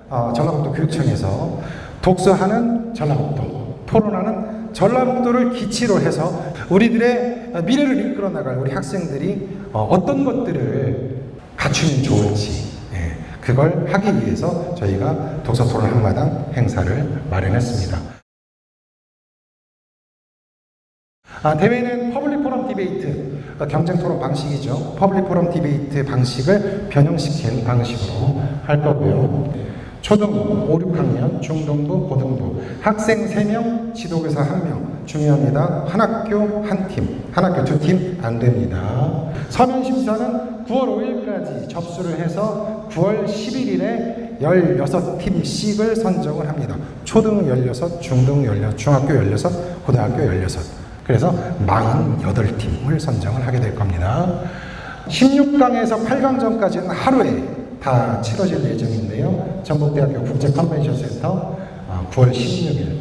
전라북도 교육청에서 독서하는 전라북도, 토론하는 전라북도를 기치로 해서 우리들의 미래를 이끌어 나갈 우리 학생들이 어떤 것들을 갖추면 좋을지, 그걸 하기 위해서 저희가 독서토론 한마당 행사를 마련했습니다. 대회는 퍼블릭 포럼 디베이트, 경쟁토론 방식이죠. 퍼블릭 포럼 디베이트 방식을 변형시킨 방식으로 할 거고요. 초등부 5, 6학년, 중등부, 고등부, 학생 3명, 지도교사 1명. 중요합니다. 한 학교 한 팀, 한 학교 2팀 안 됩니다. 서면 심사는 9월 5일까지 접수를 해서 9월 11일에 16팀씩을 선정을 합니다. 초등 16, 중등 16, 중학교 16, 고등학교 16. 그래서 48팀을 선정을 하게 될 겁니다. 16강에서 8강전까지는 하루에 다 치러질 예정인데요. 전북대학교 국제컨벤션센터 9월 16일,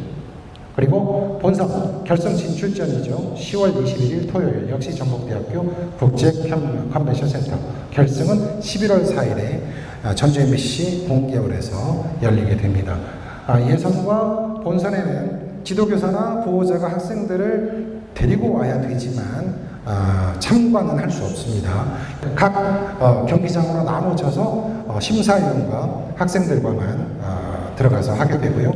그리고 본선 결승 진출전이죠. 10월 21일 토요일 역시 전북대학교 국제컨벤션센터, 결승은 11월 4일에 전주 MBC 공개홀에서 열리게 됩니다. 예선과 본선에는 지도교사나 보호자가 학생들을 데리고 와야 되지만 참관은 할 수 없습니다. 각 경기장으로 나눠져서 심사위원과 학생들과만 들어가서 하게 되고요.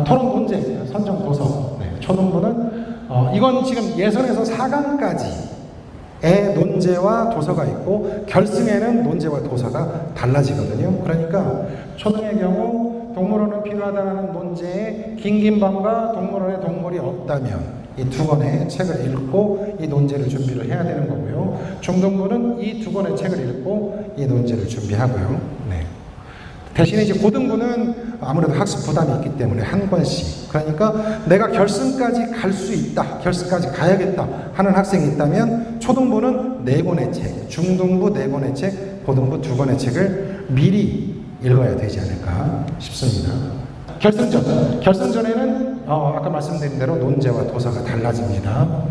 토론 논제, 선정 도서. 초등부는 이건 지금 예선에서 4강까지의 논제와 도서가 있고 결승에는 논제와 도서가 달라지거든요. 그러니까 초등의 경우 동물원은 필요하다는 논제에 긴긴밤과 동물원에 동물이 없다면 이 2권의 책을 읽고 이 논제를 준비를 해야 되는 거고요. 중등부는 이 2권의 책을 읽고 이 논제를 준비하고요. 대신에 이제 고등부는 아무래도 학습 부담이 있기 때문에 한 권씩. 그러니까 내가 결승까지 갈 수 있다, 결승까지 가야겠다 하는 학생이 있다면 초등부는 4권의 책, 중등부 4권의 책, 고등부 2권의 책을 미리 읽어야 되지 않을까 싶습니다. 결승전에는 아까 말씀드린 대로 논제와 도서가 달라집니다.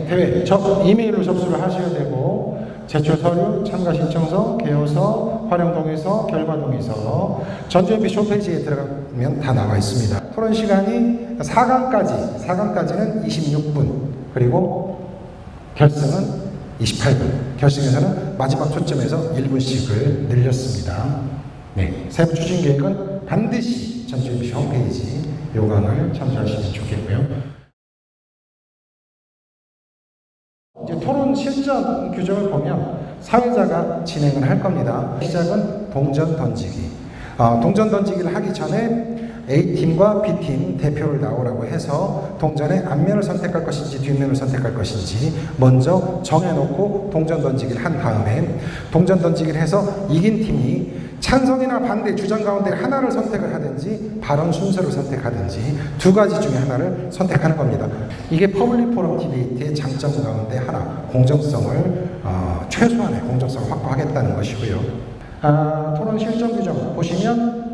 대회 이메일로 접수를 하셔야 되고, 제출 서류, 참가 신청서, 개요서, 활용 동의서, 결과 동의서, 전주 MBC 홈페이지에 들어가면 다 나와 있습니다. 토론 시간이 4강까지는 26분, 그리고 결승은 28분. 결승에서는 마지막 초점에서 1분씩을 늘렸습니다. 세부 추진 계획은 반드시 전주 MBC 홈페이지 요강을 참조하시면 좋겠고요. 이제 토론 실전 규정을 보면 사회자가 진행을 할 겁니다. 시작은 동전 던지기. 동전 던지기를 하기 전에 A팀과 B팀 대표를 나오라고 해서 동전의 앞면을 선택할 것인지 뒷면을 선택할 것인지 먼저 정해놓고 동전 던지기를 한 다음에 동전 던지기를 해서 이긴 팀이 찬성이나 반대 주장 가운데 하나를 선택을 하든지 발언 순서를 선택하든지 2가지 중에 하나를 선택하는 겁니다. 이게 퍼블릭 포럼 디베이트의 장점 가운데 하나, 공정성을 최소한의 공정성을 확보하겠다는 것이고요. 토론 실전 규정 보시면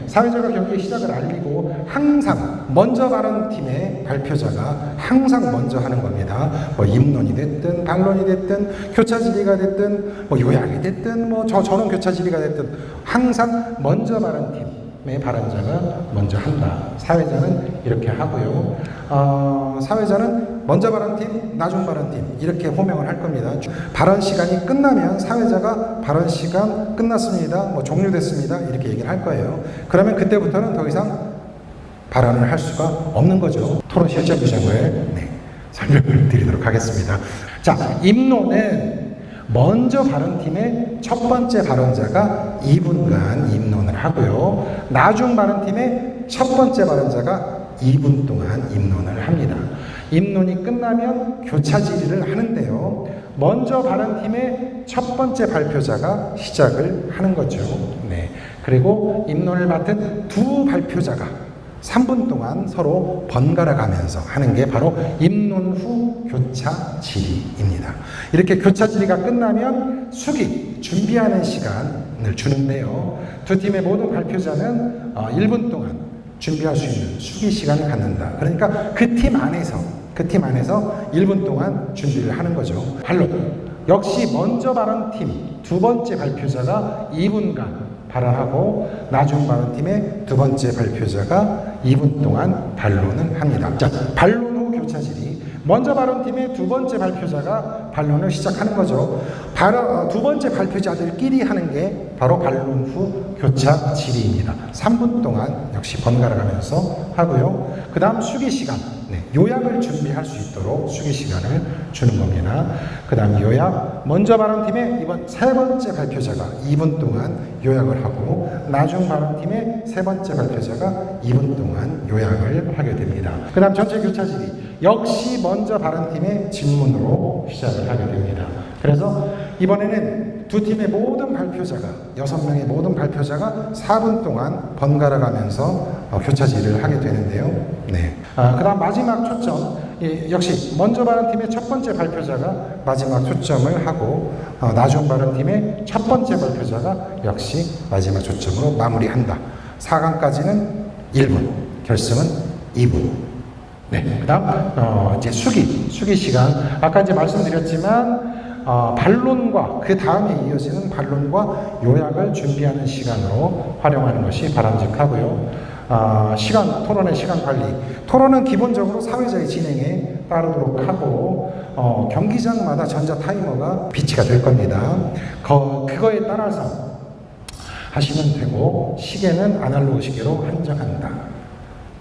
사회자가 경기의 시작을 알리고 항상 먼저 가는 팀의 발표자가 항상 먼저 하는 겁니다. 입론이 됐든 반론이 됐든 교차 질의가 됐든 요약이 됐든 전원 교차 질의가 됐든 항상 먼저 가는 팀의 발언자가 먼저 한다. 사회자는 이렇게 하고요. 사회자는 먼저 발언 팀, 나중 발언 팀 이렇게 호명을 할 겁니다. 발언 시간이 끝나면 사회자가 발언 시간 끝났습니다, 종료됐습니다 이렇게 얘기를 할 거예요. 그러면 그때부터는 더 이상 발언을 할 수가 없는 거죠. 토론 실전 규정을 설명을 드리도록 하겠습니다. 자, 입론은 먼저 발언팀의 첫 번째 발언자가 2분간 입론을 하고요. 나중 발언팀의 첫 번째 발언자가 2분 동안 입론을 합니다. 입론이 끝나면 교차 질의를 하는데요. 먼저 발언팀의 첫 번째 발표자가 시작을 하는 거죠. 그리고 입론을 맡은 2 발표자가 3분 동안 서로 번갈아 가면서 하는 게 바로 입론 후 교차 질의입니다. 이렇게 교차 질의가 끝나면 수기, 준비하는 시간을 주는데요. 2팀의 모든 발표자는 1분 동안 준비할 수 있는 수기 시간을 갖는다. 그러니까 그 팀 안에서 그 팀 안에서 1분 동안 준비를 하는 거죠. 반론. 역시 먼저 발언팀 두 번째 발표자가 2분간 발언하고 나중 발언팀의 두 번째 발표자가 2분 동안 반론을 합니다. 자, 반론 후 교차 질의. 먼저 발언팀의 두 번째 발표자가 반론을 시작하는 거죠. 두 번째 발표자들끼리 하는 게 바로 반론 후 교차 질의입니다. 3분 동안 역시 번갈아 가면서 하고요. 그 다음 수기 시간, 요약을 준비할 수 있도록 수기 시간을 주는 겁니다. 그 다음 요약, 먼저 발언팀의 이번 세 번째 발표자가 2분 동안 요약을 하고 나중 발언팀의 세 번째 발표자가 2분 동안 요약을 하게 됩니다. 그 다음 전체 교차 질의, 역시 먼저 발언팀의 질문으로 시작을 하게 됩니다. 그래서 이번에는 두 팀의 모든 발표자가 6명의 모든 발표자가 4분 동안 번갈아 가면서 교차 질의를 하게 되는데요. 그 다음 마지막 초점, 역시 먼저 발언팀의 첫 번째 발표자가 마지막 초점을 하고 나중 발언팀의 첫 번째 발표자가 역시 마지막 초점으로 마무리한다. 4강까지는 1분, 결승은 2분. 그 다음 이제 수기 시간. 아까 이제 말씀드렸지만 반론과 그 다음에 이어지는 반론과 요약을 준비하는 시간으로 활용하는 것이 바람직하고요. 토론의 시간 관리. 토론은 기본적으로 사회자의 진행에 따르도록 하고 경기장마다 전자 타이머가 비치가 될 겁니다. 그거에 따라서 하시면 되고 시계는 아날로그 시계로 한정한다.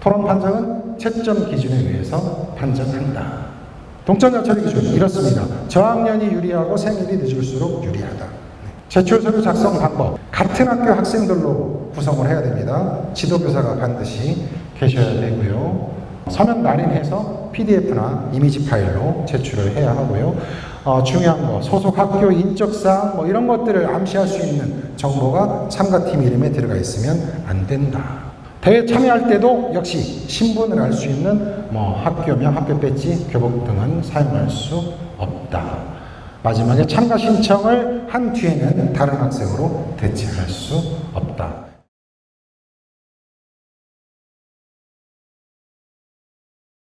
토론 판정은 채점 기준에 의해서 판정한다. 동점 자처리 기준 이렇습니다. 저학년이 유리하고 생일이 늦을수록 유리하다. 제출 서류 작성 방법, 같은 학교 학생들로 구성을 해야 됩니다. 지도교사가 반드시 계셔야 되고요. 서면 날인해서 PDF나 이미지 파일로 제출을 해야 하고요. 중요한 거, 소속 학교 인적사항 이런 것들을 암시할 수 있는 정보가 참가팀 이름에 들어가 있으면 안 된다. 대회 참여할 때도 역시 신분을 알 수 있는 학교명, 학교 배지, 교복 등은 사용할 수 없다. 마지막에 참가 신청을 한 뒤에는 다른 학생으로 대체할 수 없다.